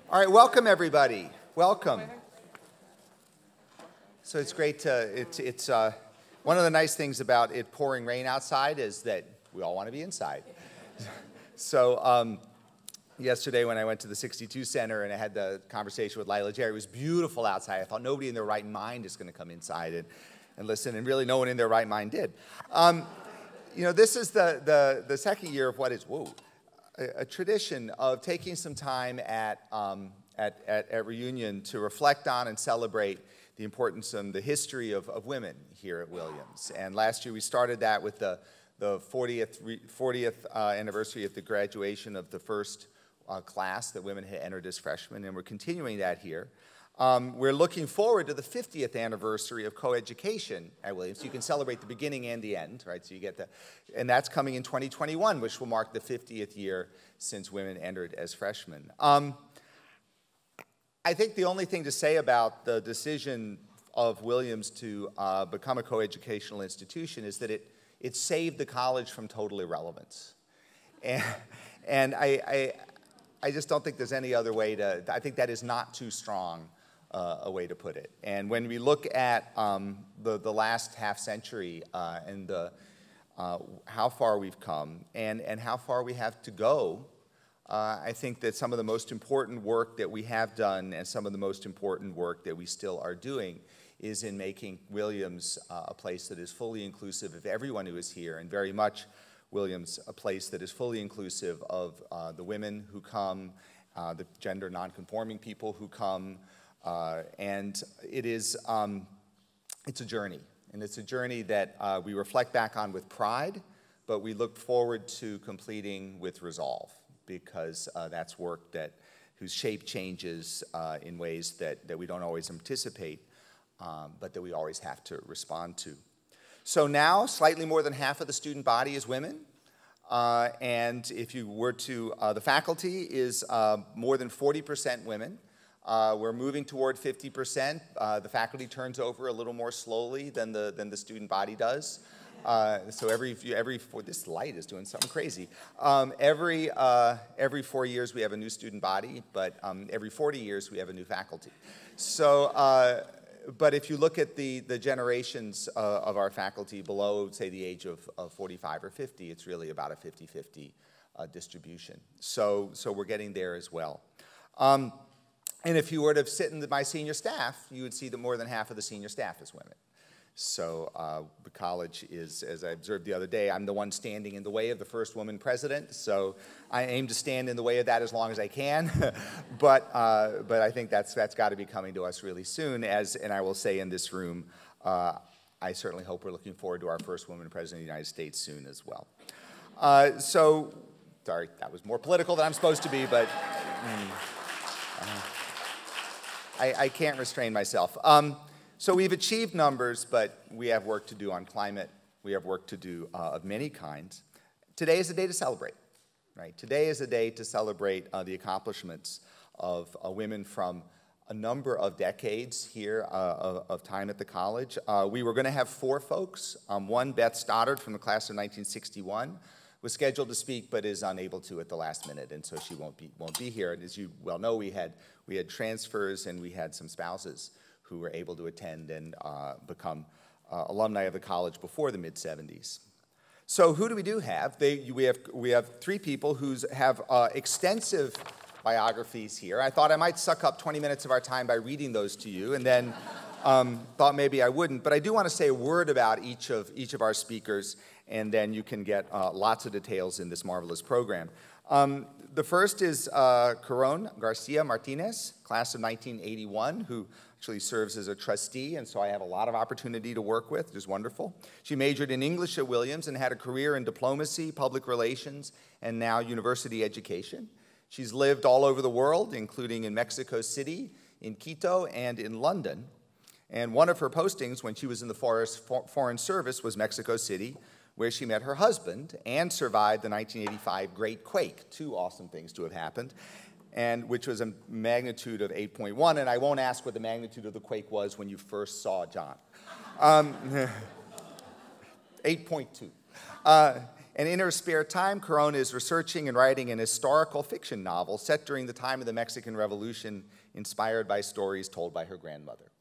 All right, welcome everybody. Welcome. So it's great to, one of the nice things about it pouring rain outside is that we all want to be inside. So yesterday when I went to the 62 Center and I had the conversation with Lila Jerry, it was beautiful outside. I thought nobody in their right mind is going to come inside and listen, and really no one in their right mind did. You know, this is the second year of what is, a tradition of taking some time at Reunion to reflect on and celebrate the importance and the history of women here at Williams. And last year we started that with the 40th anniversary of the graduation of the first class that women had entered as freshmen, and we're continuing that here. We're looking forward to the 50th anniversary of coeducation at Williams. You can celebrate the beginning and the end, right? So you get the, and that's coming in 2021, which will mark the 50th year since women entered as freshmen. I think the only thing to say about the decision of Williams to become a coeducational institution is that it saved the college from total irrelevance. And I just don't think there's any other way to, I think that is not too strong a way to put it. And when we look at the last half century and how far we've come and how far we have to go, I think that some of the most important work that we have done and some of the most important work that we still are doing is in making Williams a place that is fully inclusive of everyone who is here, and very much Williams a place that is fully inclusive of the women who come, the gender nonconforming people who come, and it's a journey. And it's a journey that we reflect back on with pride, but we look forward to completing with resolve, because that's work whose shape changes in ways that we don't always anticipate, but that we always have to respond to. So now, slightly more than half of the student body is women, and if you were to, the faculty is more than 40% women. We're moving toward 50%. The faculty turns over a little more slowly than the student body does. So this light is doing something crazy. Every 4 years we have a new student body, but every 40 years we have a new faculty. So, but if you look at the generations of our faculty below, say, the age of 45 or 50, it's really about a 50-50 distribution. So we're getting there as well. And if you were to sit in my senior staff, you would see that more than half of the senior staff is women. So the college is, as I observed the other day, I'm the one standing in the way of the first woman president, so I aim to stand in the way of that as long as I can. but I think that's got to be coming to us really soon, and I will say in this room, I certainly hope we're looking forward to our first woman president of the United States soon as well. So, sorry, that was more political than I'm supposed to be, but I can't restrain myself. So we've achieved numbers, but we have work to do on climate. We have work to do of many kinds. Today is a day to celebrate, right? Today is a day to celebrate the accomplishments of women from a number of decades here of time at the college. We were going to have 4 folks. One, Beth Stoddard from the class of 1961, was scheduled to speak but is unable to at the last minute, and so she won't be here. And as you well know, we had transfers and we had some spouses who were able to attend and become alumni of the college before the mid-70s. So who do we have? We have 3 people who have extensive biographies here. I thought I might suck up 20 minutes of our time by reading those to you, and then thought maybe I wouldn't. But I do want to say a word about each of our speakers, and then you can get lots of details in this marvelous program. The first is Caron Garcia Martinez, class of 1981, who actually serves as a trustee, and so I have a lot of opportunity to work with, which is wonderful. She majored in English at Williams and had a career in diplomacy, public relations, and now university education. She's lived all over the world, including in Mexico City, in Quito, and in London. And one of her postings when she was in the Foreign Service was Mexico City, where she met her husband and survived the 1985 Great Quake, 2 awesome things to have happened, and which was a magnitude of 8.1, and I won't ask what the magnitude of the quake was when you first saw John. 8.2. And in her spare time, Caron is researching and writing an historical fiction novel set during the time of the Mexican Revolution, inspired by stories told by her grandmother.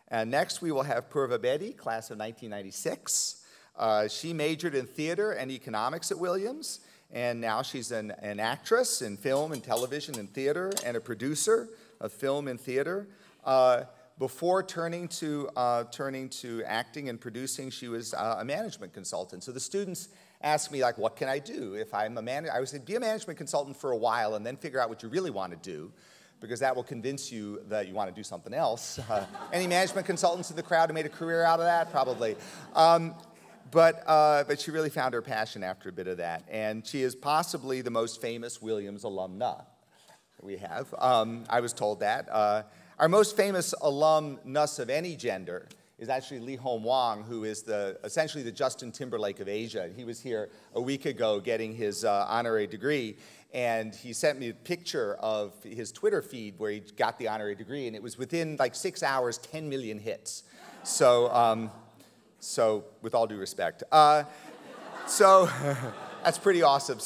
And next, we will have Purva Bedi, class of 1996. She majored in theater and economics at Williams, and now she's an actress in film and television and theater, and a producer of film and theater. Before turning to acting and producing, she was a management consultant. So the students ask me, like, what can I do if I'm a manager? I would say, be a management consultant for a while and then figure out what you really want to do, because that will convince you that you want to do something else. Any management consultants in the crowd who made a career out of that? Probably. But she really found her passion after a bit of that. And she is possibly the most famous Williams alumna we have. I was told that. Our most famous alumnus of any gender is actually Leehom Wang, who is essentially the Justin Timberlake of Asia. He was here a week ago getting his honorary degree, and he sent me a picture of his Twitter feed where he got the honorary degree, and it was within like 6 hours, 10 million hits. So, so with all due respect. So that's pretty awesome.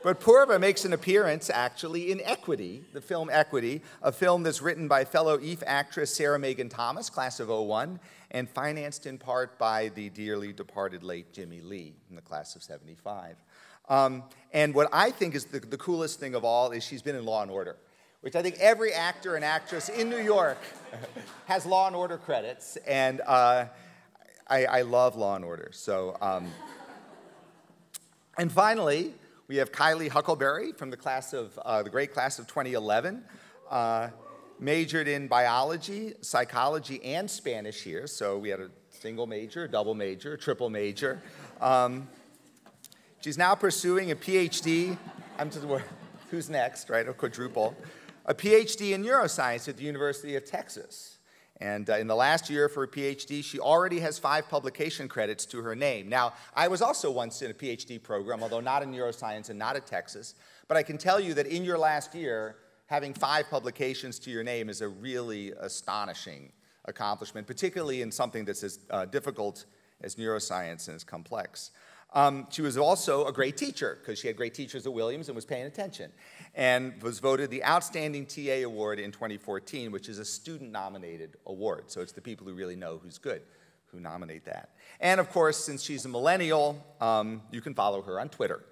But Purva makes an appearance, actually, in Equity, the film Equity, a film that's written by fellow EVE actress Sarah Megan Thomas, class of '01, and financed in part by the dearly departed late Jimmy Lee in the class of '75. And what I think is the coolest thing of all is she's been in Law & Order, which I think every actor and actress in New York has Law & Order credits, and I love Law & Order. So, and finally, we have Kylie Huckleberry from the great class of 2011. Majored in biology, psychology, and Spanish here. So we had a single major, a double major, a triple major. She's now pursuing a PhD. Who's next, right? A quadruple. A PhD in neuroscience at the University of Texas. And in the last year for a PhD, she already has 5 publication credits to her name. Now, I was also once in a PhD program, although not in neuroscience and not at Texas. But I can tell you that in your last year, having 5 publications to your name is a really astonishing accomplishment, particularly in something that's as difficult as neuroscience and as complex. She was also a great teacher, because she had great teachers at Williams and was paying attention, and was voted the Outstanding TA Award in 2014, which is a student-nominated award. So it's the people who really know who's good who nominate that. And of course, since she's a millennial, you can follow her on Twitter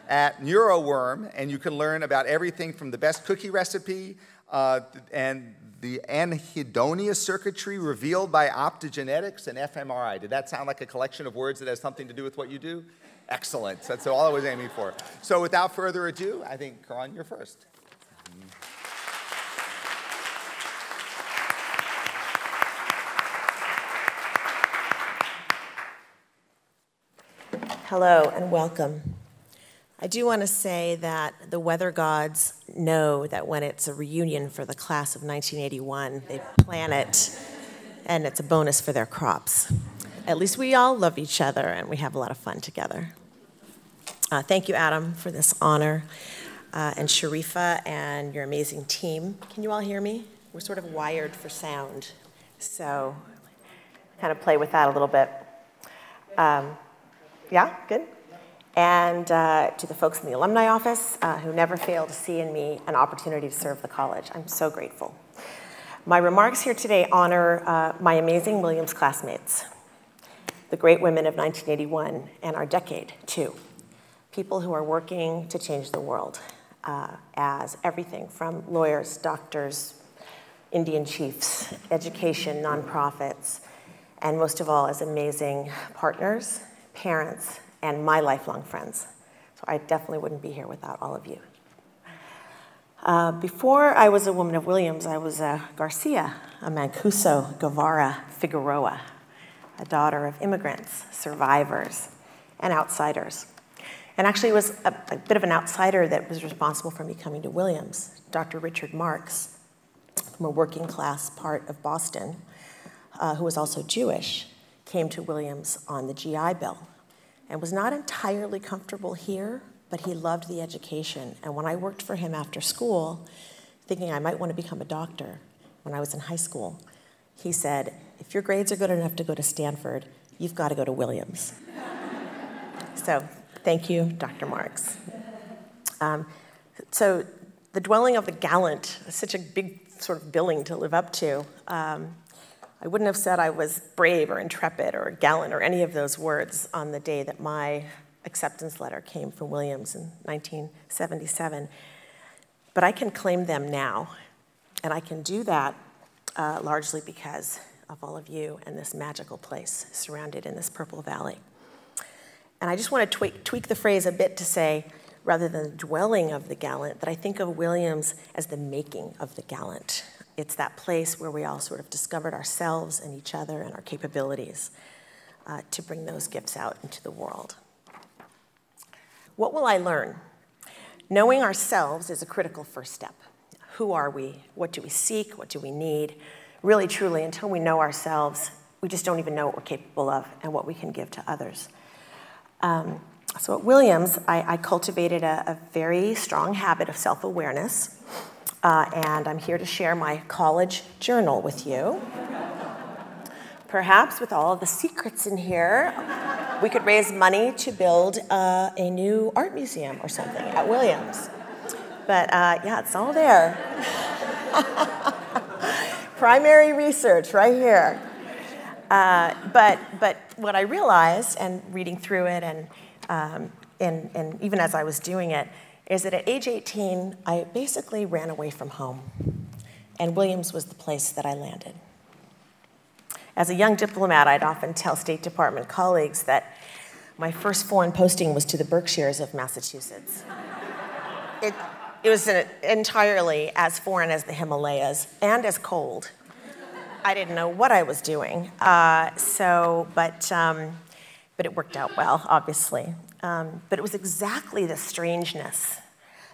at NeuroWorm, and you can learn about everything from the best cookie recipe and the anhedonia circuitry revealed by optogenetics and fMRI. Did that sound like a collection of words that has something to do with what you do? Excellent. That's all I was aiming for. So without further ado, I think, Caron, you're first. Hello and welcome. I do want to say that the weather gods know that when it's a reunion for the class of 1981, they plan it, and it's a bonus for their crops. At least we all love each other, and we have a lot of fun together. Thank you, Adam, for this honor, and Sharifa and your amazing team. Can you all hear me? We're sort of wired for sound, so kind of play with that a little bit. Yeah, good? And to the folks in the alumni office who never fail to see in me an opportunity to serve the college. I'm so grateful. My remarks here today honor my amazing Williams classmates, the great women of 1981 and our decade, too. People who are working to change the world as everything from lawyers, doctors, Indian chiefs, education, nonprofits, and most of all as amazing partners, parents, and my lifelong friends. So I definitely wouldn't be here without all of you. Before I was a woman of Williams, I was a Garcia, a Mancuso, Guevara, Figueroa, a daughter of immigrants, survivors, and outsiders. And actually it was a bit of an outsider that was responsible for me coming to Williams. Dr. Richard Marks, from a working class part of Boston, who was also Jewish, came to Williams on the GI Bill and was not entirely comfortable here, but he loved the education. And when I worked for him after school, thinking I might want to become a doctor when I was in high school, he said, if your grades are good enough to go to Stanford, you've got to go to Williams. So thank you, Dr. Marks. So the dwelling of the Gallant is such a big sort of billing to live up to. I wouldn't have said I was brave or intrepid or gallant or any of those words on the day that my acceptance letter came from Williams in 1977. But I can claim them now, and I can do that largely because of all of you and this magical place surrounded in this purple valley. And I just want to tweak the phrase a bit to say, rather than the dwelling of the Gallant, that I think of Williams as the making of the Gallant. It's that place where we all sort of discovered ourselves and each other and our capabilities to bring those gifts out into the world. What will I learn? Knowing ourselves is a critical first step. Who are we? What do we seek? What do we need? Really, truly, until we know ourselves, we just don't even know what we're capable of and what we can give to others. So at Williams, I cultivated a very strong habit of self-awareness, and I'm here to share my college journal with you. Perhaps with all of the secrets in here, we could raise money to build a new art museum or something at Williams. But yeah, it's all there. Primary research right here. But what I realized, and reading through it, and even as I was doing it, is that at age 18, I basically ran away from home. And Williams was the place that I landed. As a young diplomat, I'd often tell State Department colleagues that my first foreign posting was to the Berkshires of Massachusetts. It was entirely as foreign as the Himalayas and as cold. I didn't know what I was doing. But it worked out well, obviously. But it was exactly the strangeness,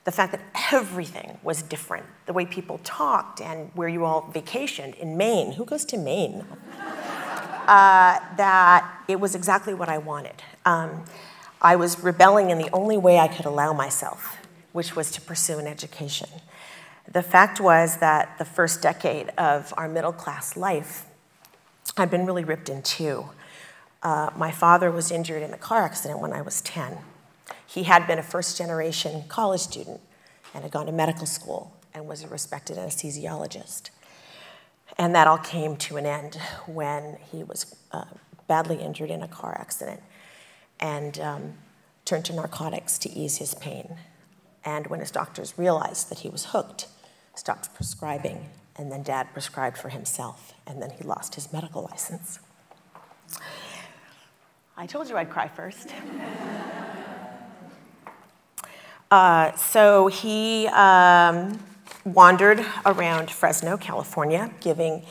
the fact that everything was different, the way people talked and where you all vacationed in Maine. Who goes to Maine? That it was exactly what I wanted. I was rebelling in the only way I could allow myself, which was to pursue an education. The fact was that the first decade of our middle-class life had been really ripped in two. My father was injured in a car accident when I was 10. He had been a first-generation college student and had gone to medical school and was a respected anesthesiologist. And that all came to an end when he was badly injured in a car accident and turned to narcotics to ease his pain. And when his doctors realized that he was hooked, stopped prescribing, and then Dad prescribed for himself, and then he lost his medical license. I told you I'd cry first. So he wandered around Fresno, California, giving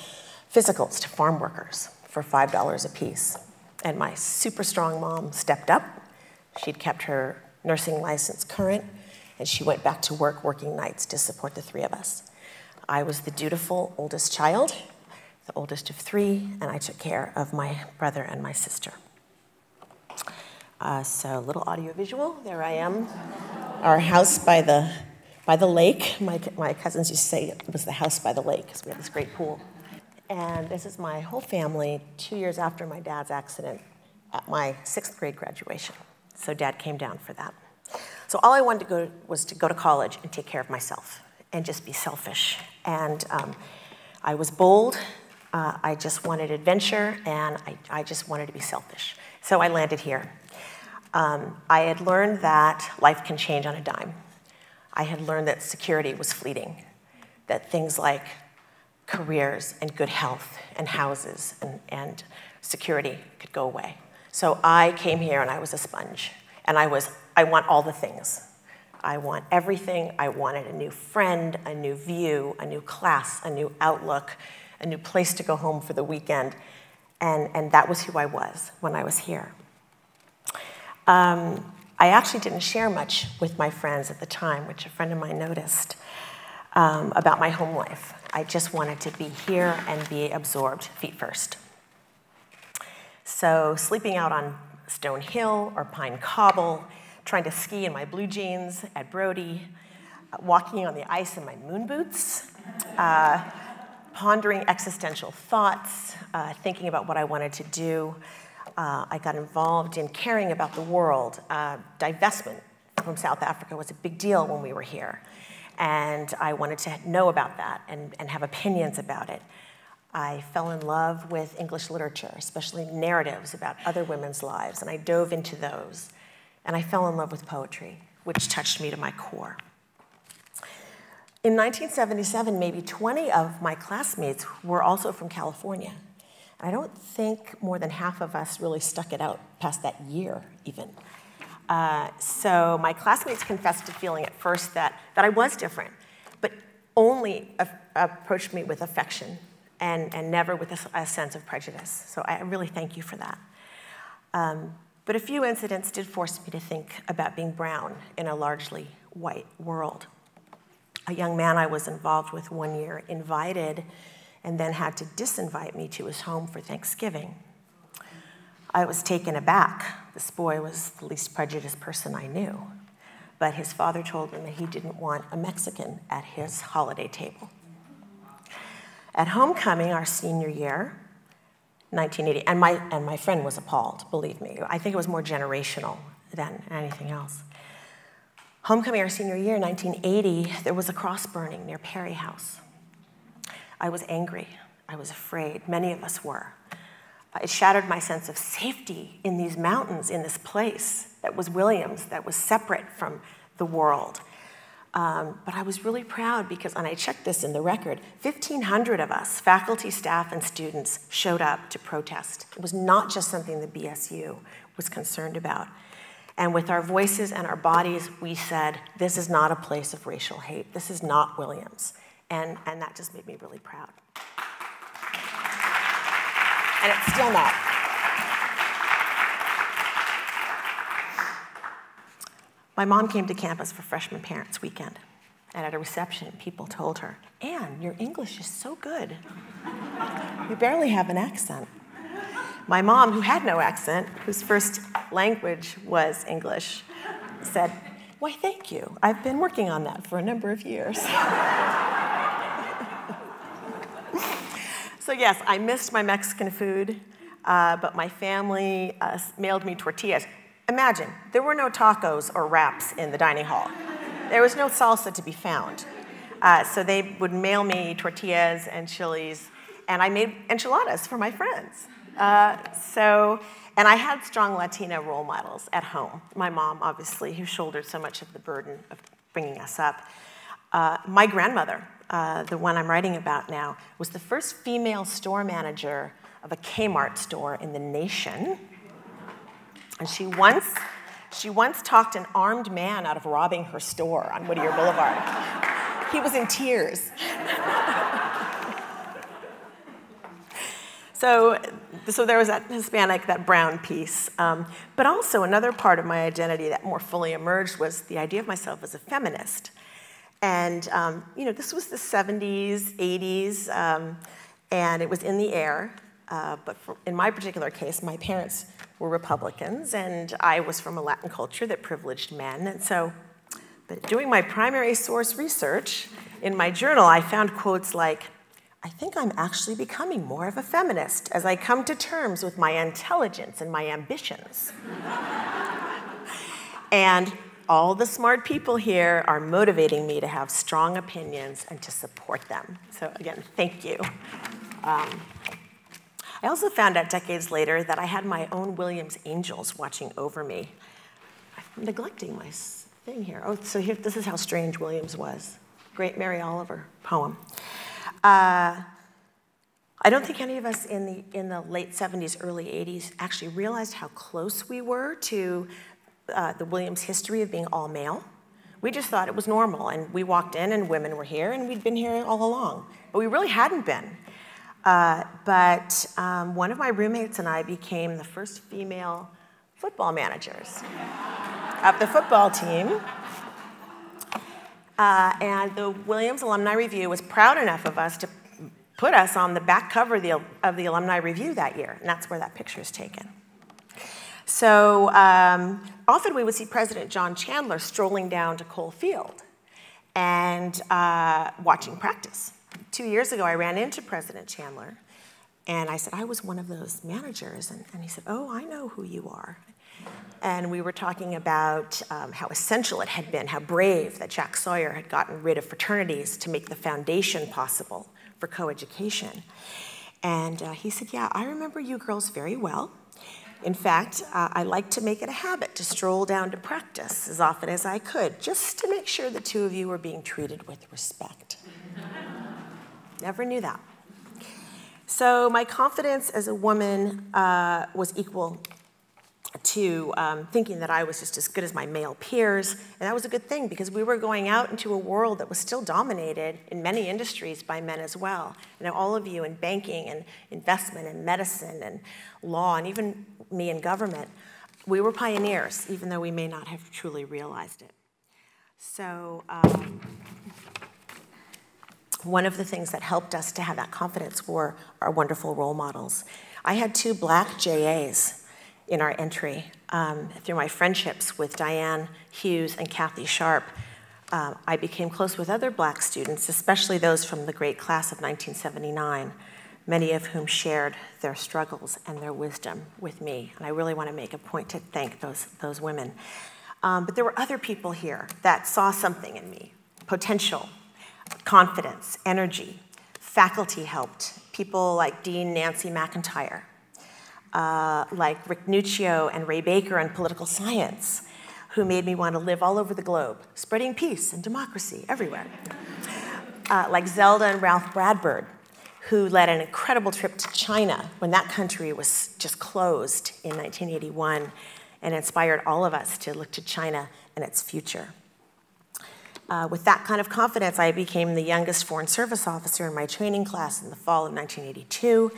physicals to farm workers for $5 a piece. And my super strong mom stepped up. She'd kept her nursing license current, and she went back to work working nights to support the three of us. I was the dutiful oldest child, the oldest of three, and I took care of my brother and my sister. So a little audio-visual, there I am. Our house by the lake. My cousins used to say it was the house by the lake because we had this great pool. And this is my whole family 2 years after my dad's accident at my 6th grade graduation. So Dad came down for that. So all I wanted to go was to go to college and take care of myself and just be selfish. And I was bold. I just wanted adventure, and I just wanted to be selfish. So I landed here. I had learned that life can change on a dime. I had learned that security was fleeting, that things like careers and good health and houses and security could go away. So I came here and I was a sponge. And I want all the things. I want everything. I wanted a new friend, a new view, a new class, a new outlook, a new place to go home for the weekend. And that was who I was when I was here. I actually didn't share much with my friends at the time, which a friend of mine noticed, about my home life. I just wanted to be here and be absorbed feet first. So sleeping out on Stone Hill or Pine Cobble, trying to ski in my blue jeans at Brody, walking on the ice in my moon boots, pondering existential thoughts, thinking about what I wanted to do. I got involved in caring about the world. Divestment from South Africa was a big deal when we were here. And I wanted to know about that and have opinions about it. I fell in love with English literature, especially narratives about other women's lives, and I dove into those. And I fell in love with poetry, which touched me to my core. In 1977, maybe 20 of my classmates were also from California. I don't think more than half of us really stuck it out past that year, even. So my classmates confessed to feeling at first that I was different, but only approached me with affection and never with a sense of prejudice. So I really thank you for that. But a few incidents did force me to think about being brown in a largely white world. A young man I was involved with one year invited and then had to disinvite me to his home for Thanksgiving. I was taken aback. This boy was the least prejudiced person I knew, but his father told him that he didn't want a Mexican at his holiday table. At homecoming, our senior year, 1980, and my friend was appalled, believe me. I think it was more generational than anything else. Homecoming, our senior year, 1980, there was a cross burning near Perry House. I was angry. I was afraid. Many of us were. It shattered my sense of safety in these mountains, in this place that was Williams, that was separate from the world. But I was really proud because, and I checked this in the record, 1,500 of us, faculty, staff, and students, showed up to protest. It was not just something the BSU was concerned about. And with our voices and our bodies, we said, this is not a place of racial hate. This is not Williams. And that just made me really proud. And it's still not. My mom came to campus for freshman parents' weekend, and at a reception, people told her, "Anne, your English is so good. You barely have an accent." My mom, who had no accent, whose first language was English, said, "Why, thank you. I've been working on that for a number of years." So yes, I missed my Mexican food, but my family mailed me tortillas. Imagine, there were no tacos or wraps in the dining hall. There was no salsa to be found. So they would mail me tortillas and chilies, and I made enchiladas for my friends. And I had strong Latina role models at home. My mom, obviously, who shouldered so much of the burden of bringing us up. My grandmother, the one I'm writing about now, was the first female store manager of a Kmart store in the nation. And she once talked an armed man out of robbing her store on Whittier Boulevard. He was in tears. So there was that Hispanic, that brown piece. But also another part of my identity that more fully emerged was the idea of myself as a feminist. And this was the 70s, 80s, and it was in the air. But in my particular case, my parents were Republicans, and I was from a Latin culture that privileged men. And so, but doing my primary source research, in my journal, I found quotes like, "I think I'm actually becoming more of a feminist as I come to terms with my intelligence and my ambitions." And all the smart people here are motivating me to have strong opinions and to support them. So again, thank you. I also found out decades later that I had my own Williams angels watching over me. I'm neglecting my thing here. Oh, so here, this is how strange Williams was. Great Mary Oliver poem. I don't think any of us in the late 70s, early 80s actually realized how close we were to the Williams history of being all male. We just thought it was normal, and we walked in and women were here, and we'd been here all along. But we really hadn't been. But one of my roommates and I became the first female football managers of the football team. And the Williams Alumni Review was proud enough of us to put us on the back cover of the Alumni Review that year, and that's where that picture is taken. So often we would see President John Chandler strolling down to Cole Field and watching practice. 2 years ago, I ran into President Chandler, And I said, I was one of those managers. And he said, oh, I know who you are. And we were talking about how essential it had been, how brave that Jack Sawyer had gotten rid of fraternities to make the foundation possible for coeducation. And he said, yeah, I remember you girls very well. In fact, I liked to make it a habit to stroll down to practice as often as I could, just to make sure the two of you were being treated with respect. Never knew that. So my confidence as a woman was equal to thinking that I was just as good as my male peers. And that was a good thing, because we were going out into a world that was still dominated in many industries by men as well. You know, all of you in banking and investment and medicine and law, and even me in government, we were pioneers, even though we may not have truly realized it. So one of the things that helped us to have that confidence were our wonderful role models. I had 2 black JAs in our entry. Through my friendships with Diane Hughes and Kathy Sharp, I became close with other black students, especially those from the great class of 1979, many of whom shared their struggles and their wisdom with me. And I really want to make a point to thank those women. But there were other people here that saw something in me, potential, confidence, energy. Faculty helped, people like Dean Nancy McIntyre, like Rick Nuccio and Ray Baker in political science, who made me want to live all over the globe, spreading peace and democracy everywhere. Like Zelda and Ralph Bradford, who led an incredible trip to China when that country was just closed in 1981, and inspired all of us to look to China and its future. With that kind of confidence, I became the youngest Foreign Service officer in my training class in the fall of 1982,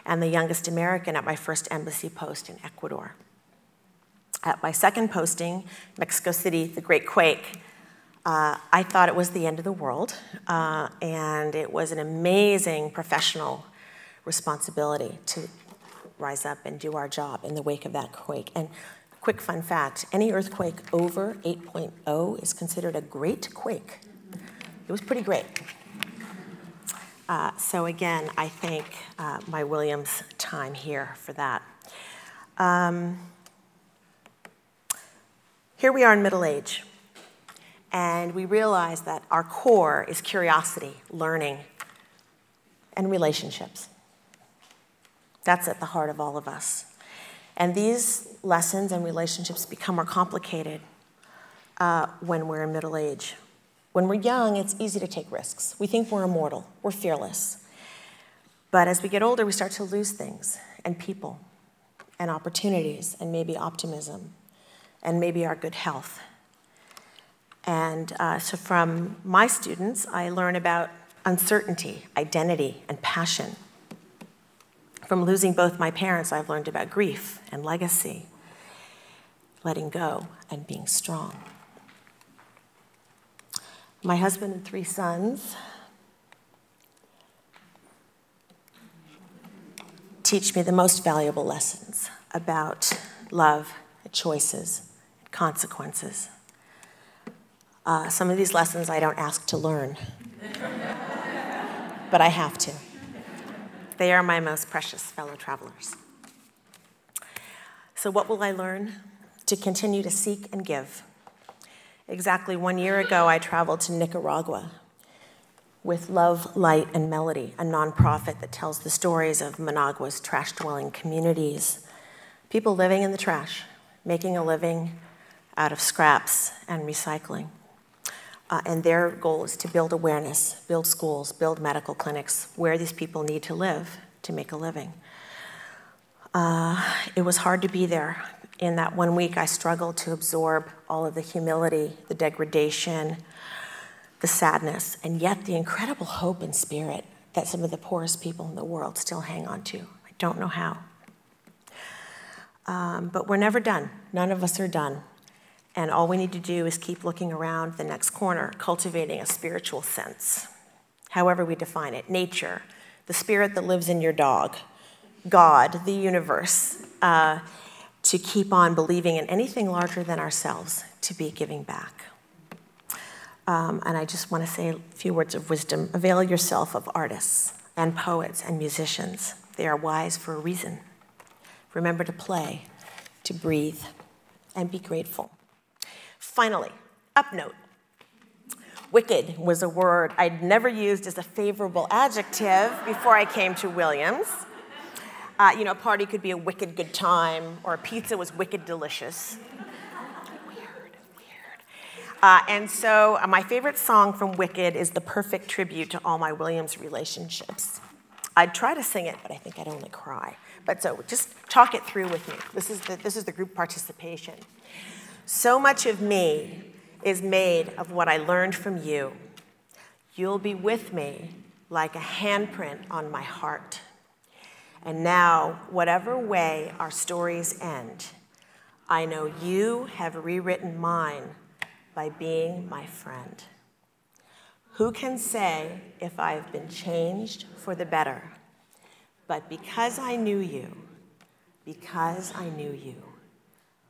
and the youngest American at my first embassy post in Ecuador. At my second posting, Mexico City, the Great Quake, I thought it was the end of the world, and it was an amazing professional responsibility to rise up and do our job in the wake of that quake. And quick fun fact, any earthquake over 8.0 is considered a great quake. It was pretty great. So again, I thank my Williams time here for that. Here we are in middle age, and we realize that our core is curiosity, learning, and relationships. That's at the heart of all of us. And these lessons and relationships become more complicated when we're in middle age. When we're young, it's easy to take risks. We think we're immortal, we're fearless. But as we get older, we start to lose things, and people, and opportunities, and maybe optimism, and maybe our good health. And so from my students, I learn about uncertainty, identity, and passion. From losing both my parents, I've learned about grief and legacy, letting go, and being strong. My husband and 3 sons teach me the most valuable lessons about love, choices, consequences. Some of these lessons I don't ask to learn, but I have to. They are my most precious fellow travelers. So what will I learn? To continue to seek and give. Exactly 1 year ago, I traveled to Nicaragua with Love, Light, and Melody, a nonprofit that tells the stories of Managua's trash-dwelling communities, people living in the trash, making a living out of scraps and recycling. And their goal is to build awareness, build schools, build medical clinics where these people need to live to make a living. It was hard to be there. In that 1 week, I struggled to absorb all of the humility, the degradation, the sadness, and yet the incredible hope and spirit that some of the poorest people in the world still hang on to. I don't know how. But we're never done. None of us are done. And all we need to do is keep looking around the next corner, cultivating a spiritual sense, however we define it. Nature, the spirit that lives in your dog, God, the universe, to keep on believing in anything larger than ourselves, to be giving back. And I just want to say a few words of wisdom. Avail yourself of artists and poets and musicians. They are wise for a reason. Remember to play, to breathe, and be grateful. Finally, upnote. Wicked was a word I'd never used as a favorable adjective before I came to Williams. You know, a party could be a wicked good time, or a pizza was wicked delicious. Weird. And so my favorite song from Wicked is the perfect tribute to all my Williams relationships. I'd try to sing it, but I think I'd only cry. But so just talk it through with me. This is the group participation. So much of me is made of what I learned from you. You'll be with me like a handprint on my heart. And now, whatever way our stories end, I know you have rewritten mine by being my friend. Who can say if I've been changed for the better? But because I knew you,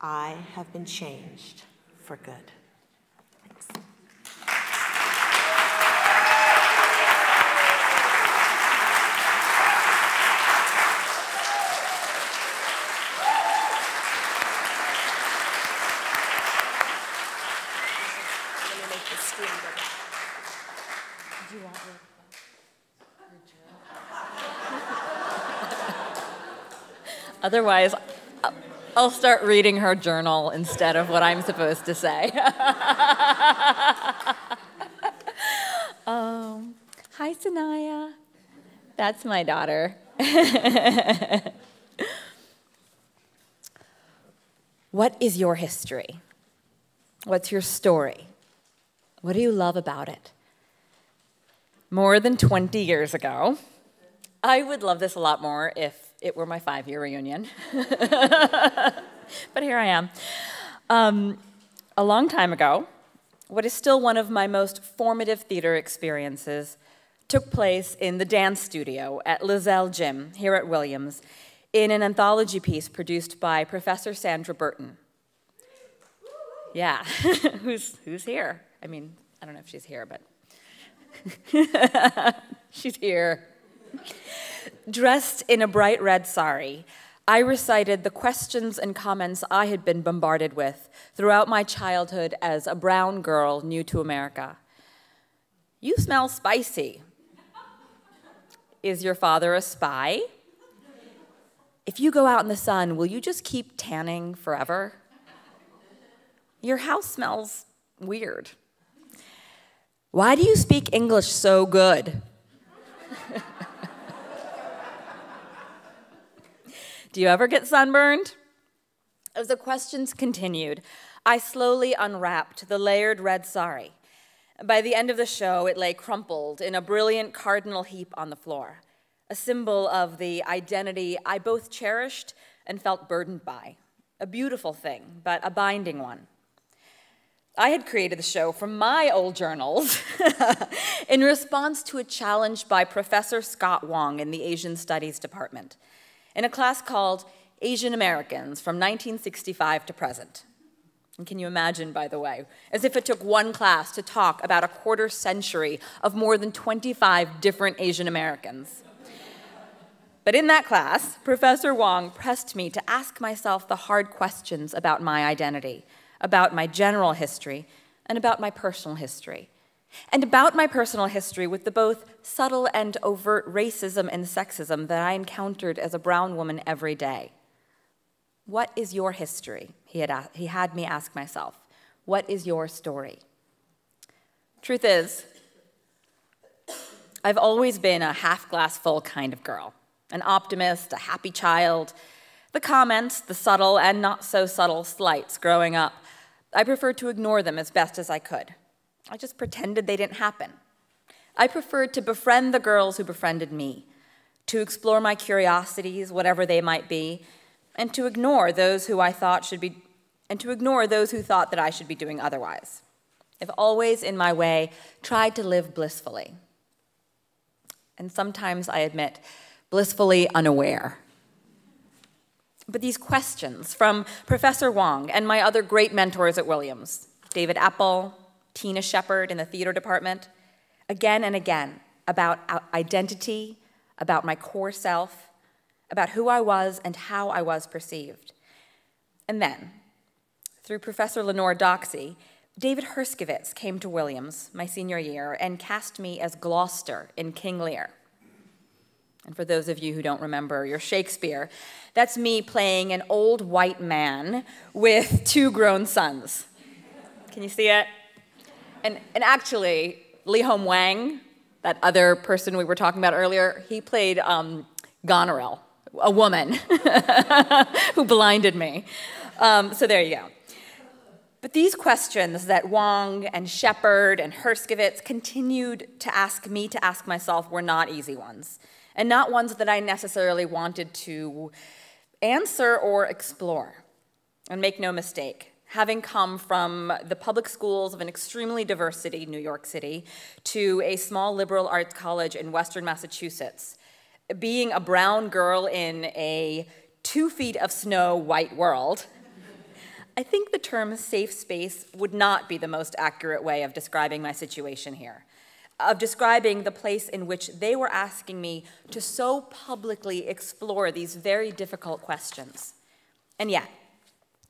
I have been changed for good. Thanks. Let me make the screen go back. Do you want your journal? Otherwise, I'll start reading her journal instead of what I'm supposed to say. Hi, Sanaya. That's my daughter. What is your history? What's your story? What do you love about it? More than 20 years ago, I would love this a lot more if it were my 5-year reunion. But here I am. A long time ago, what is still one of my most formative theater experiences took place in the dance studio at Lizelle Gym here at Williams in an anthology piece produced by Professor Sandra Burton. Yeah, who's here? I mean, I don't know if she's here, but she's here. Dressed in a bright red sari, I recited the questions and comments I had been bombarded with throughout my childhood as a brown girl new to America. You smell spicy. Is your father a spy? If you go out in the sun, will you just keep tanning forever? Your house smells weird. Why do you speak English so good? Do you ever get sunburned? As the questions continued, I slowly unwrapped the layered red sari. By the end of the show, it lay crumpled in a brilliant cardinal heap on the floor, a symbol of the identity I both cherished and felt burdened by. A beautiful thing, but a binding one. I had created the show from my old journals in response to a challenge by Professor Scott Wang in the Asian Studies Department in a class called Asian Americans from 1965 to present. And can you imagine, by the way, as if it took one class to talk about a quarter century of more than 25 different Asian Americans. But in that class, Professor Wang pressed me to ask myself the hard questions about my identity, about my general history, and about my personal history. And about my personal history with the both subtle and overt racism and sexism that I encountered as a brown woman every day. What is your history? He had me ask myself. What is your story? Truth is, I've always been a half-glass-full kind of girl, an optimist, a happy child. The comments, the subtle and not so subtle slights growing up, I preferred to ignore them as best as I could. I just pretended they didn't happen. I preferred to befriend the girls who befriended me, to explore my curiosities, whatever they might be, and to ignore those who thought that I should be doing otherwise. I've always, in my way, tried to live blissfully. And sometimes, I admit, blissfully unaware. But these questions from Professor Wang and my other great mentors at Williams, David Apple, Tina Shepard in the theater department, again and again, about identity, about my core self, about who I was and how I was perceived. And then, through Professor Lenore Doxey, David Herskovitz came to Williams my senior year and cast me as Gloucester in King Lear. And for those of you who don't remember your Shakespeare, that's me playing an old white man with 2 grown sons. Can you see it? And actually, Leehom Wang, that other person we were talking about earlier, he played Goneril, a woman who blinded me. So there you go. But these questions that Wang and Shepard and Herskovitz continued to ask me to ask myself were not easy ones, and not ones that I necessarily wanted to answer or explore. And make no mistake, having come from the public schools of an extremely diverse city, New York City, to a small liberal arts college in Western Massachusetts, being a brown girl in a 2 feet of snow white world, I think the term safe space would not be the most accurate way of describing my situation here, of describing the place in which they were asking me to so publicly explore these very difficult questions. And yet,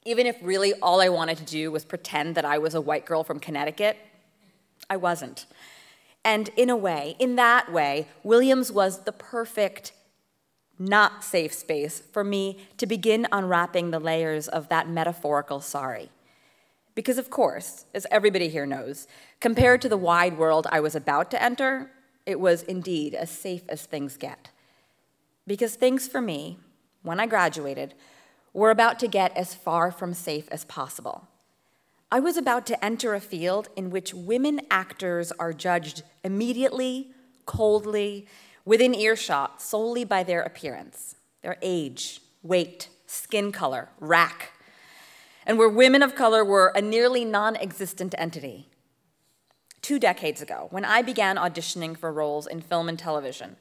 even if really all I wanted to do was pretend that I was a white girl from Connecticut, I wasn't. And in a way, in that way, Williams was the perfect not safe space for me to begin unwrapping the layers of that metaphorical sorry. Because of course, as everybody here knows, compared to the wide world I was about to enter, it was indeed as safe as things get. Because things for me, when I graduated, were about to get as far from safe as possible. I was about to enter a field in which women actors are judged immediately, coldly, within earshot solely by their appearance, their age, weight, skin color, rack, and where women of color were a nearly non-existent entity. 2 decades ago, when I began auditioning for roles in film and television,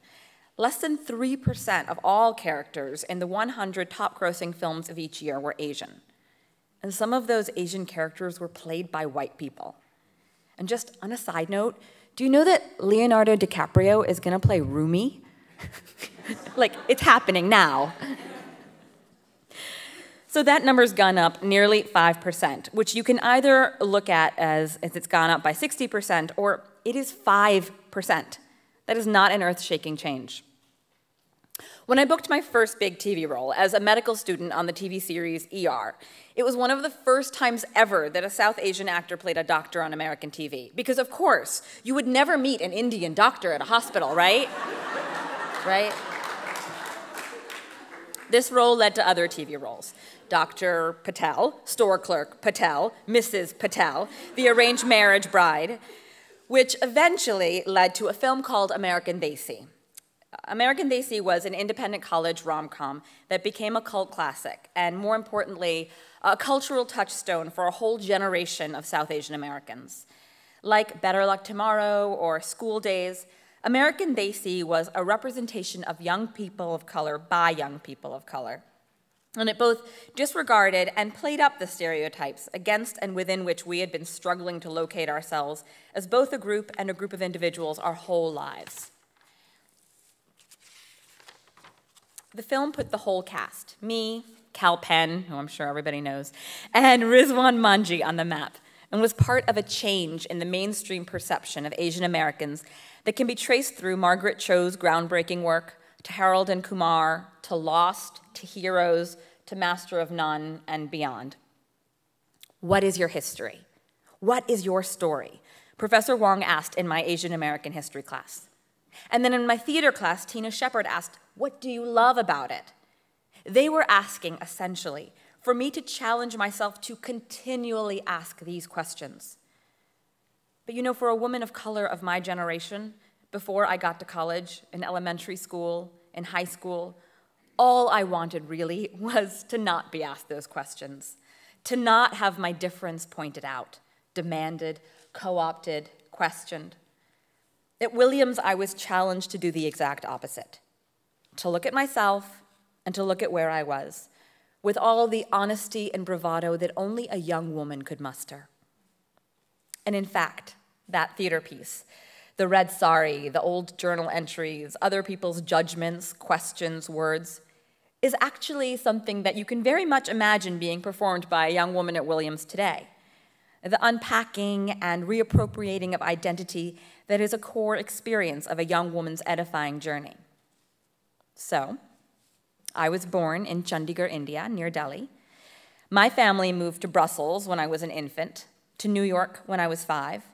less than 3% of all characters in the 100 top-grossing films of each year were Asian. And some of those Asian characters were played by white people. And just on a side note, do you know that Leonardo DiCaprio is going to play Rumi? Like, it's happening now. So that number's gone up nearly 5%, which you can either look at as it's gone up by 60%, or it is 5%. That is not an earth-shaking change. When I booked my first big TV role as a medical student on the TV series ER, it was one of the first times ever that a South Asian actor played a doctor on American TV. Because of course, you would never meet an Indian doctor at a hospital, right? Right? This role led to other TV roles. Dr. Patel, store clerk Patel, Mrs. Patel, the arranged marriage bride, which eventually led to a film called American Desi. American Desi was an independent college rom-com that became a cult classic, and more importantly, a cultural touchstone for a whole generation of South Asian Americans. Like Better Luck Tomorrow or School Days, American Desi was a representation of young people of color by young people of color. And it both disregarded and played up the stereotypes against and within which we had been struggling to locate ourselves as both a group and a group of individuals our whole lives. The film put the whole cast, me, Kal Penn, who I'm sure everybody knows, and Rizwan Manji on the map, and was part of a change in the mainstream perception of Asian Americans that can be traced through Margaret Cho's groundbreaking work, to Harold and Kumar, to Lost, to Heroes, to Master of None, and beyond. What is your history? What is your story? Professor Wang asked in my Asian American history class. And then in my theater class, Tina Shepard asked, what do you love about it? They were asking, essentially, for me to challenge myself to continually ask these questions. But you know, for a woman of color of my generation, before I got to college, in elementary school, in high school, all I wanted really was to not be asked those questions, to not have my difference pointed out, demanded, co-opted, questioned. At Williams, I was challenged to do the exact opposite, to look at myself and to look at where I was, with all the honesty and bravado that only a young woman could muster. And in fact, that theater piece, the red sari, the old journal entries, other people's judgments, questions, words, is actually something that you can very much imagine being performed by a young woman at Williams today. The unpacking and reappropriating of identity that is a core experience of a young woman's edifying journey. So, I was born in Chandigarh, India, near Delhi. My family moved to Brussels when I was an infant, to New York when I was 5.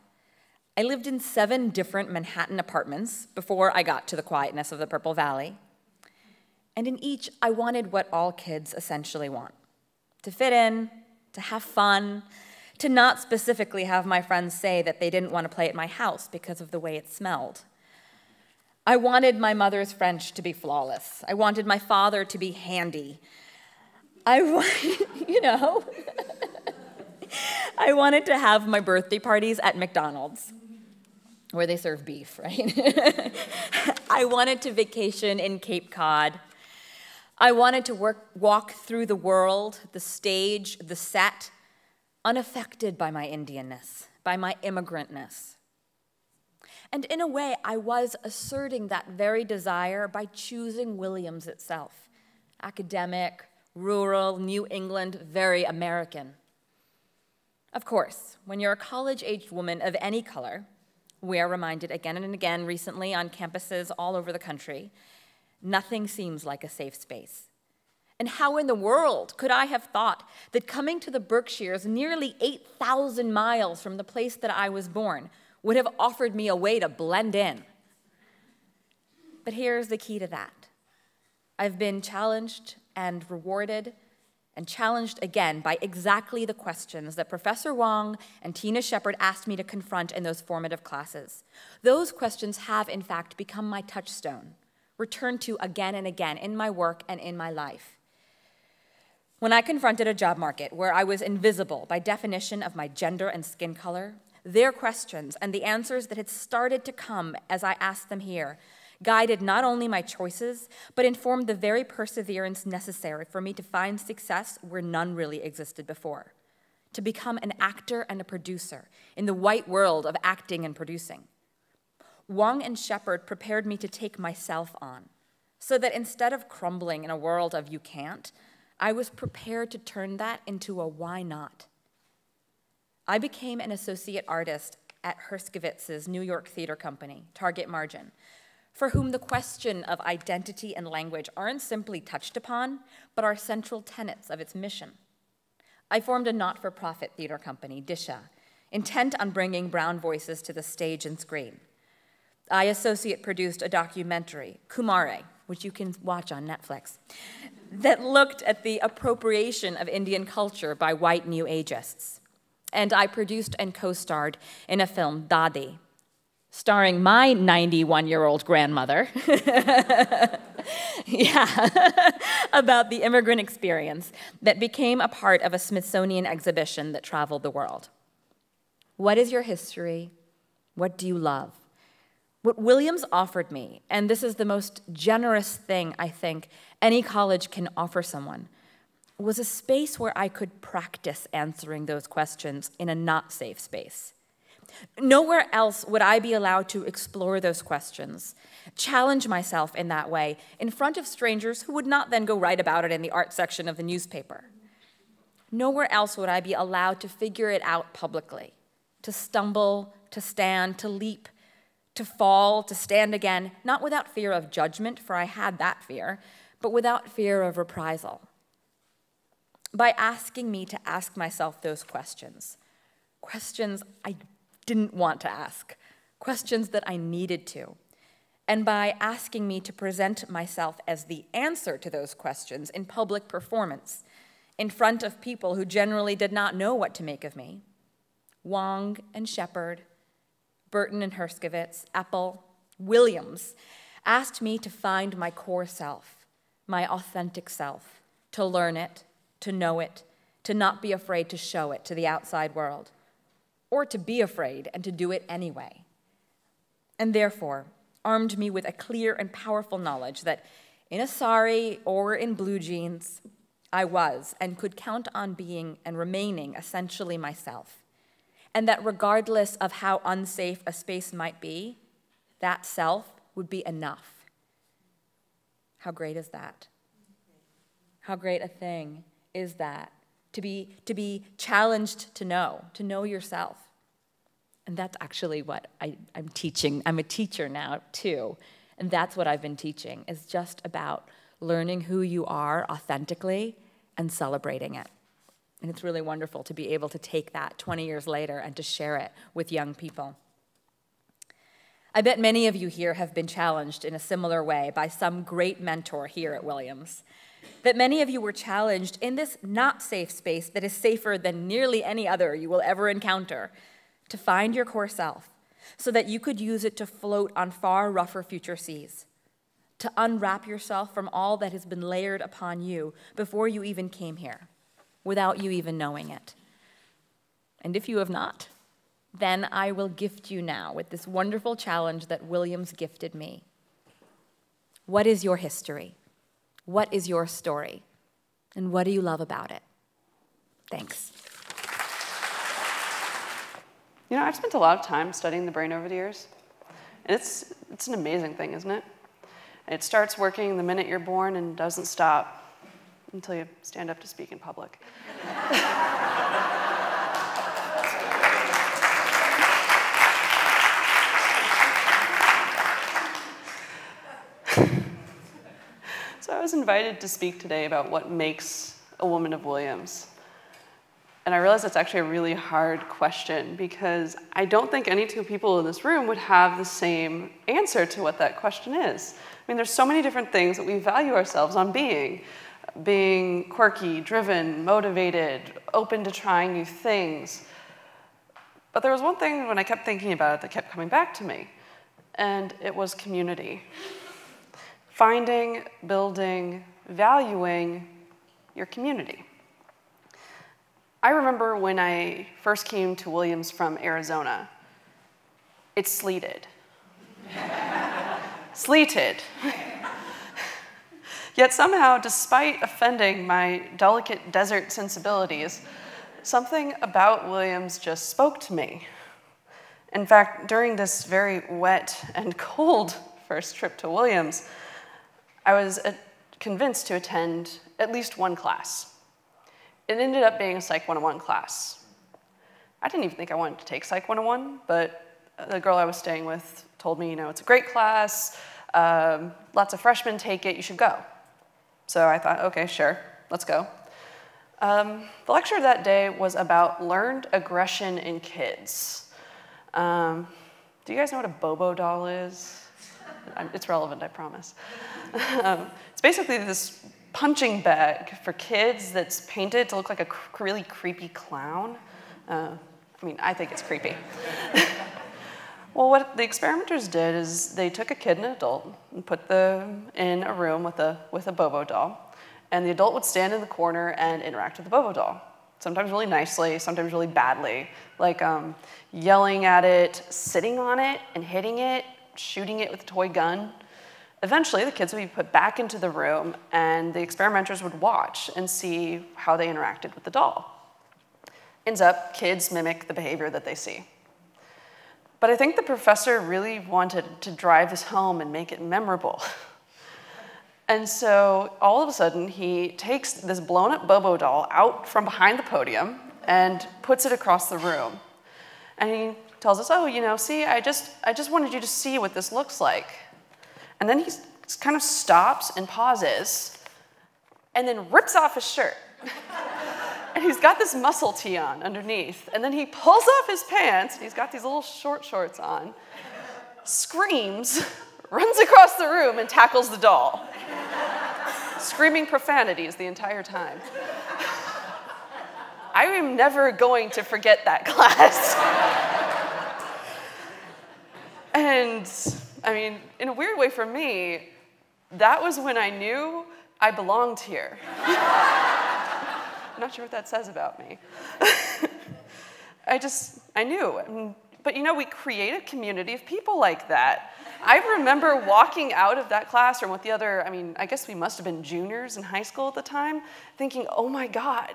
I lived in 7 different Manhattan apartments before I got to the quietness of the Purple Valley. And in each, I wanted what all kids essentially want: to fit in, to have fun, to not specifically have my friends say that they didn't want to play at my house because of the way it smelled. I wanted my mother's French to be flawless. I wanted my father to be handy. I wanted to have my birthday parties at McDonald's, where they serve beef, right? I wanted to vacation in Cape Cod. I wanted to walk through the world, the stage, the set, unaffected by my Indianness, by my immigrantness. And in a way, I was asserting that very desire by choosing Williams itself. Academic, rural, New England, very American. Of course, when you're a college-aged woman of any color, we are reminded again and again recently on campuses all over the country, nothing seems like a safe space. And how in the world could I have thought that coming to the Berkshires, nearly 8,000 miles from the place that I was born, would have offered me a way to blend in? But here's the key to that. I've been challenged and rewarded and challenged again by exactly the questions that Professor Wang and Tina Shepard asked me to confront in those formative classes. Those questions have, in fact, become my touchstone, returned to again and again in my work and in my life. When I confronted a job market where I was invisible by definition of my gender and skin color, their questions and the answers that had started to come as I asked them here guided not only my choices, but informed the very perseverance necessary for me to find success where none really existed before, to become an actor and a producer in the white world of acting and producing. Wang and Shepard prepared me to take myself on, so that instead of crumbling in a world of you can't, I was prepared to turn that into a why not. I became an associate artist at Herskewitz's New York theater company, Target Margin, for whom the question of identity and language aren't simply touched upon, but are central tenets of its mission. I formed a not-for-profit theater company, Disha, intent on bringing brown voices to the stage and screen. I associate produced a documentary, Kumare, which you can watch on Netflix, that looked at the appropriation of Indian culture by white New Ageists. And I produced and co-starred in a film, Dadi, starring my 91-year-old grandmother, about the immigrant experience that became a part of a Smithsonian exhibition that traveled the world. What is your history? What do you love? What Williams offered me, and this is the most generous thing I think any college can offer someone, was a space where I could practice answering those questions in a not safe space. Nowhere else would I be allowed to explore those questions, challenge myself in that way in front of strangers who would not then go write about it in the art section of the newspaper. Nowhere else would I be allowed to figure it out publicly, to stumble, to stand, to leap, to fall, to stand again, not without fear of judgment, for I had that fear, but without fear of reprisal. By asking me to ask myself those questions, questions I didn't want to ask, questions that I needed to, and by asking me to present myself as the answer to those questions in public performance, in front of people who generally did not know what to make of me, Wang and Shepard, Burton and Herskowitz, Apple, Williams, asked me to find my core self, my authentic self, to learn it, to know it, to not be afraid to show it to the outside world, or to be afraid and to do it anyway. And therefore, armed me with a clear and powerful knowledge that in a sari or in blue jeans, I was and could count on being and remaining essentially myself. And that regardless of how unsafe a space might be, that self would be enough. How great is that? How great a thing is that, to be challenged to know yourself. And that's actually what I'm teaching. I'm a teacher now, too. And that's what I've been teaching, is just about learning who you are authentically and celebrating it. And it's really wonderful to be able to take that 20 years later and to share it with young people. I bet many of you here have been challenged in a similar way by some great mentor here at Williams. That many of you were challenged in this not safe space that is safer than nearly any other you will ever encounter, to find your core self so that you could use it to float on far rougher future seas, to unwrap yourself from all that has been layered upon you before you even came here, without you even knowing it. And if you have not, then I will gift you now with this wonderful challenge that Williams gifted me. What is your history? What is your story? And what do you love about it? Thanks. You know, I've spent a lot of time studying the brain over the years. And it's an amazing thing, isn't it? It starts working the minute you're born and doesn't stop until you stand up to speak in public. So I was invited to speak today about what makes a woman of Williams. And I realized that's actually a really hard question, because I don't think any two people in this room would have the same answer to what that question is. I mean, there's so many different things that we value ourselves on being quirky, driven, motivated, open to trying new things. But there was one thing when I kept thinking about it that kept coming back to me, and it was community. Finding, building, valuing your community. I remember when I first came to Williams from Arizona, it sleeted. Sleeted. Yet somehow, despite offending my delicate desert sensibilities, something about Williams just spoke to me. In fact, during this very wet and cold first trip to Williams, I was convinced to attend at least one class. It ended up being a Psych 101 class. I didn't even think I wanted to take Psych 101, but the girl I was staying with told me, you know, it's a great class, lots of freshmen take it, you should go. So I thought, okay, sure, let's go. The lecture that day was about learned aggression in kids. Do you guys know what a Bobo doll is? It's relevant, I promise. It's basically this punching bag for kids that's painted to look like a really creepy clown. I mean, I think it's creepy. Well, what the experimenters did is they took a kid and an adult and put them in a room with a Bobo doll, and the adult would stand in the corner and interact with the Bobo doll. Sometimes really nicely, sometimes really badly, like yelling at it, sitting on it and hitting it, shooting it with a toy gun. Eventually, the kids would be put back into the room, and the experimenters would watch and see how they interacted with the doll. Ends up, kids mimic the behavior that they see. But I think the professor really wanted to drive this home and make it memorable. And so, all of a sudden, he takes this blown-up Bobo doll out from behind the podium and puts it across the room. And he tells us, oh, you know, see, I just wanted you to see what this looks like. And then he kind of stops and pauses, and then rips off his shirt. And he's got this muscle tee on underneath. And then he pulls off his pants, and he's got these little short shorts on, screams, runs across the room, and tackles the doll, screaming profanities the entire time. I am never going to forget that class. And I mean, in a weird way for me, that was when I knew I belonged here. I'm not sure what that says about me. I knew. But you know, we create a community of people like that. I remember walking out of that classroom with the other, I guess we must have been juniors in high school at the time, thinking, oh my God,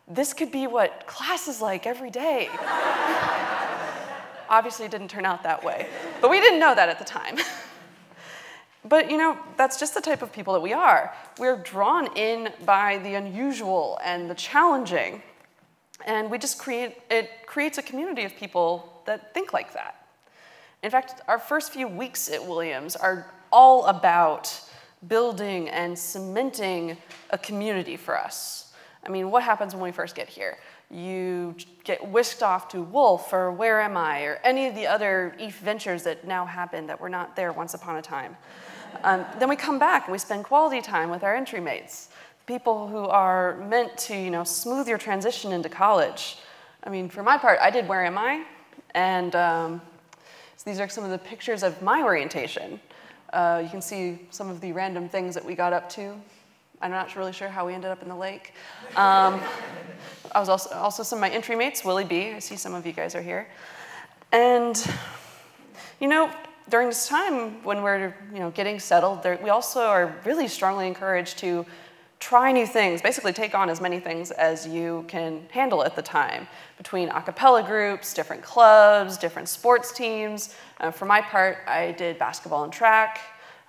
this could be what class is like every day. Obviously, it didn't turn out that way. But we didn't know that at the time. But that's just the type of people that we are. We're drawn in by the unusual and the challenging. And it creates a community of people that think like that. In fact, our first few weeks at Williams are all about building and cementing a community for us. I mean, what happens when we first get here? You get whisked off to Wolf or Where Am I or any of the other EAF ventures that now happen that were not there once upon a time. Then we come back and we spend quality time with our entry mates, people who are meant to smooth your transition into college. I mean, for my part, I did Where Am I? And so these are some of the pictures of my orientation. You can see some of the random things that we got up to. I'm not really sure how we ended up in the lake. I was also some of my entry mates, Willie B. I see some of you guys are here. And, during this time when we're getting settled, we also are really strongly encouraged to try new things, basically take on as many things as you can handle at the time, between a cappella groups, different clubs, different sports teams. For my part, I did basketball and track.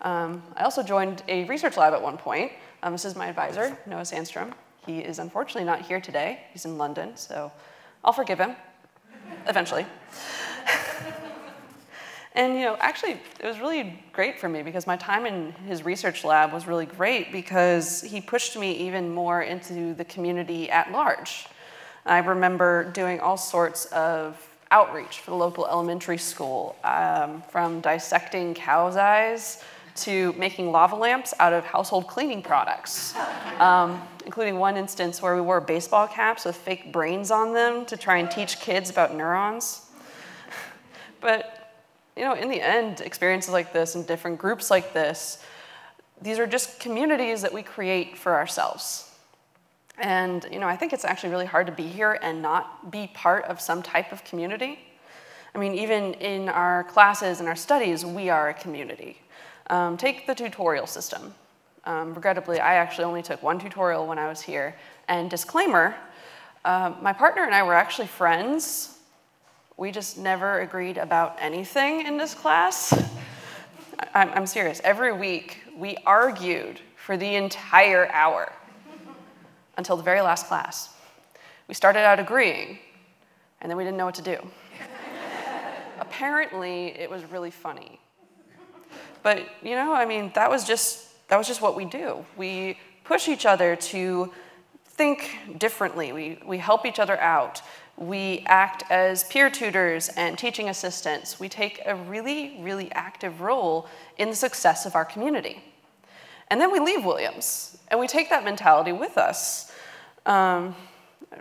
I also joined a research lab at one point. This is my advisor, Noah Sandstrom. He is unfortunately not here today. He's in London, so I'll forgive him, eventually. And actually, it was really great for me because my time in his research lab was really great because he pushed me even more into the community at large. I remember doing all sorts of outreach for the local elementary school, from dissecting cow's eyes to making lava lamps out of household cleaning products, including one instance where we wore baseball caps with fake brains on them to try and teach kids about neurons. But in the end, experiences like this and different groups like this, these are just communities that we create for ourselves. And I think it's actually really hard to be here and not be part of some type of community. I mean, even in our classes and our studies, we are a community. Take the tutorial system. Regrettably, I actually only took one tutorial when I was here. And disclaimer, my partner and I were actually friends. We just never agreed about anything in this class. I'm serious. Every week, we argued for the entire hour until the very last class. We started out agreeing, and then we didn't know what to do. Apparently, it was really funny. But, that was just what we do. We push each other to think differently. We help each other out. We act as peer tutors and teaching assistants. We take a really, really active role in the success of our community. And then we leave Williams, and we take that mentality with us.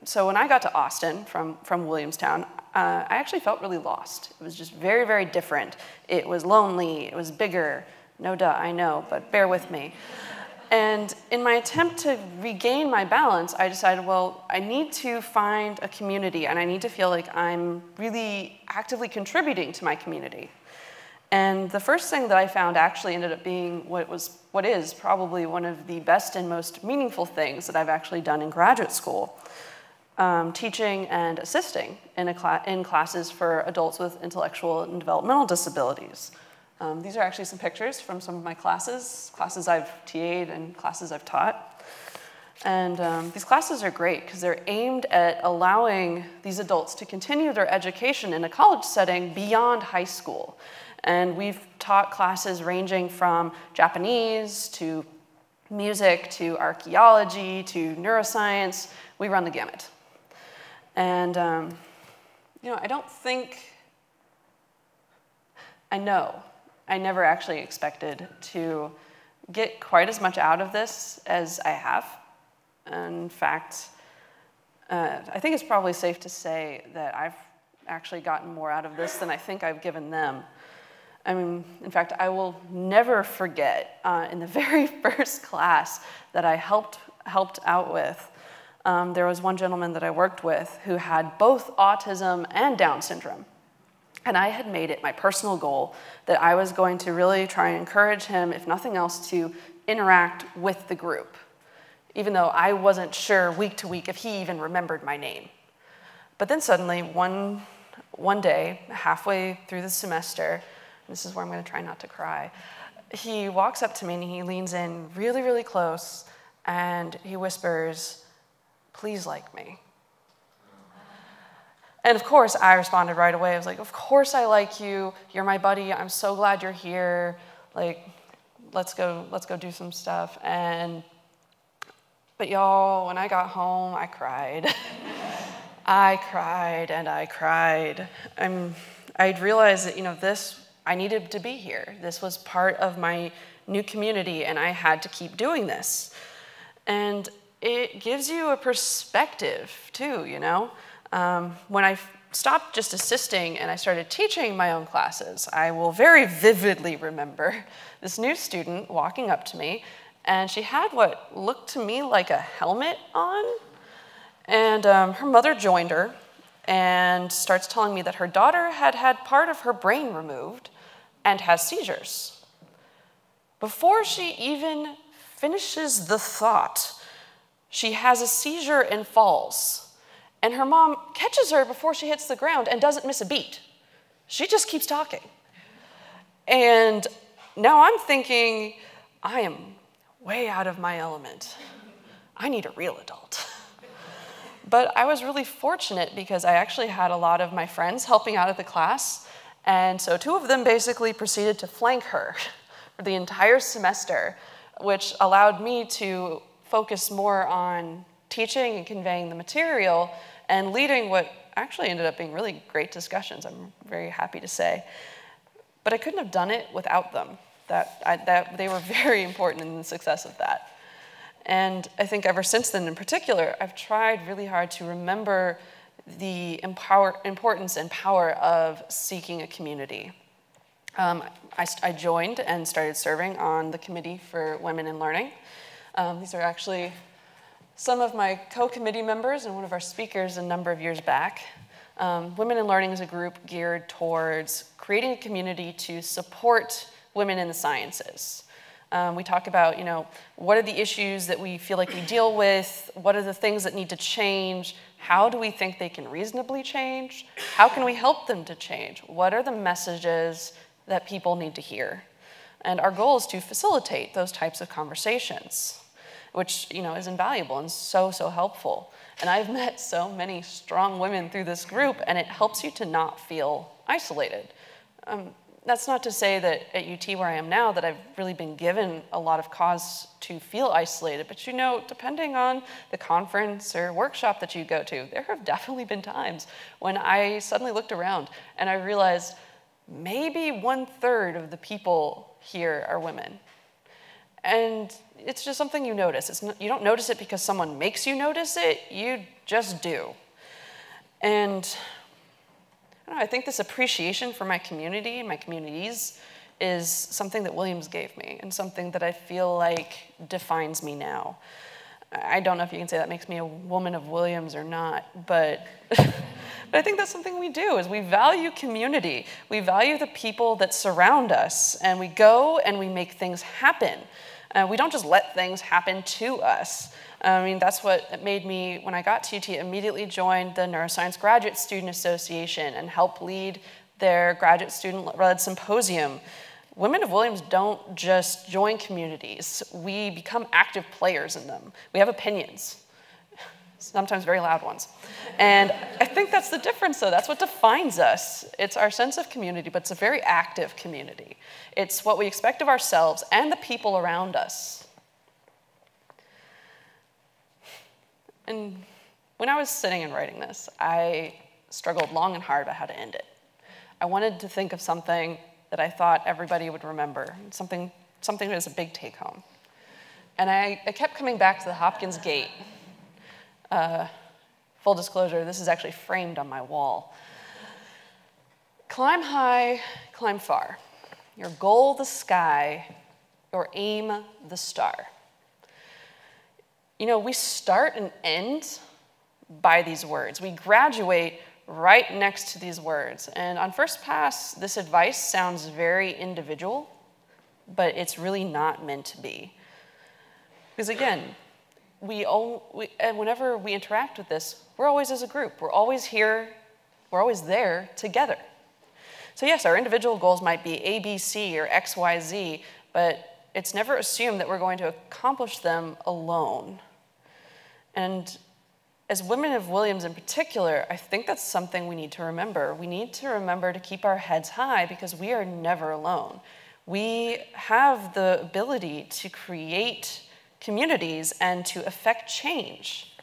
So when I got to Austin from Williamstown, I actually felt really lost. It was just very, very different. It was lonely, it was bigger. No duh, I know, but bear with me. And in my attempt to regain my balance, I decided, well, I need to find a community, and I need to feel like I'm really actively contributing to my community. And the first thing that I found actually ended up being what is probably one of the best and most meaningful things that I've actually done in graduate school, teaching and assisting in classes for adults with intellectual and developmental disabilities. These are actually some pictures from some of my classes I've TA'd and classes I've taught. And these classes are great because they're aimed at allowing these adults to continue their education in a college setting beyond high school. And we've taught classes ranging from Japanese to music to archaeology to neuroscience. We run the gamut. And I never actually expected to get quite as much out of this as I have. In fact, I think it's probably safe to say that I've actually gotten more out of this than I think I've given them. I mean, in fact, I will never forget in the very first class that I helped out with, there was one gentleman that I worked with who had both autism and Down syndrome. And I had made it my personal goal that I was going to really try and encourage him, if nothing else, to interact with the group, even though I wasn't sure week to week if he even remembered my name. But then suddenly, one day, halfway through the semester, this is where I'm going to try not to cry, he walks up to me and he leans in really, really close and he whispers, "Please like me." And of course, I responded right away. I was like, "Of course I like you. You're my buddy. I'm so glad you're here. Like, let's go do some stuff." But y'all, when I got home, I cried. I cried and I cried. I'd realized that, I needed to be here. This was part of my new community, and I had to keep doing this. And it gives you a perspective, too, When I stopped just assisting and I started teaching my own classes, I will very vividly remember this new student walking up to me, and she had what looked to me like a helmet on, and her mother joined her and starts telling me that her daughter had had part of her brain removed and has seizures. Before she even finishes the thought, she has a seizure and falls. And her mom catches her before she hits the ground and doesn't miss a beat. She just keeps talking. And now I'm thinking, I am way out of my element. I need a real adult. But I was really fortunate because I actually had a lot of my friends helping out at the class. And so 2 of them basically proceeded to flank her for the entire semester, which allowed me to focus more on teaching and conveying the material and leading what actually ended up being really great discussions, I'm very happy to say. But I couldn't have done it without them. They were very important in the success of that. And I think ever since then in particular, I've tried really hard to remember the importance and power of seeking a community. I joined and started serving on the Committee for Women in Learning. These are actually some of my co-committee members and one of our speakers a number of years back. Women in Learning is a group geared towards creating a community to support women in the sciences. We talk about, what are the issues that we feel like we deal with? What are the things that need to change? How do we think they can reasonably change? How can we help them to change? What are the messages that people need to hear? And our goal is to facilitate those types of conversations, which, is invaluable and so, so helpful. And I've met so many strong women through this group, and it helps you to not feel isolated. That's not to say that at UT where I am now that I've really been given a lot of cause to feel isolated, but depending on the conference or workshop that you go to, there have definitely been times when I suddenly looked around and I realized maybe 1/3 of the people here are women. And it's just something you notice. You don't notice it because someone makes you notice it, you just do. And I think this appreciation for my community and my communities is something that Williams gave me and something that I feel like defines me now. I don't know if you can say that makes me a woman of Williams or not, but I think that's something we do, is we value community. We value the people that surround us, and we go and we make things happen. We don't just let things happen to us. That's what made me, when I got to UT, immediately joined the Neuroscience Graduate Student Association and helped lead their graduate student-led symposium. Women of Williams don't just join communities. We become active players in them. We have opinions, sometimes very loud ones. And I think that's the difference, though. That's what defines us. It's our sense of community, but it's a very active community. It's what we expect of ourselves and the people around us. And when I was sitting and writing this, I struggled long and hard about how to end it. I wanted to think of something that I thought everybody would remember, something that was a big take-home. And I kept coming back to the Hopkins Gate. Full disclosure, this is actually framed on my wall. Climb high, climb far. Your goal the sky, your aim the star. We start and end by these words. We graduate right next to these words. And on first pass, this advice sounds very individual, but it's really not meant to be. Because again, whenever we interact with this, we're always as a group. We're always here, we're always there together. So yes, our individual goals might be A, B, C, or X, Y, Z, but it's never assumed that we're going to accomplish them alone. And as women of Williams in particular, I think that's something we need to remember. We need to remember to keep our heads high because we are never alone. We have the ability to create communities and to affect change.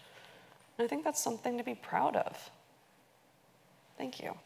And I think that's something to be proud of. Thank you.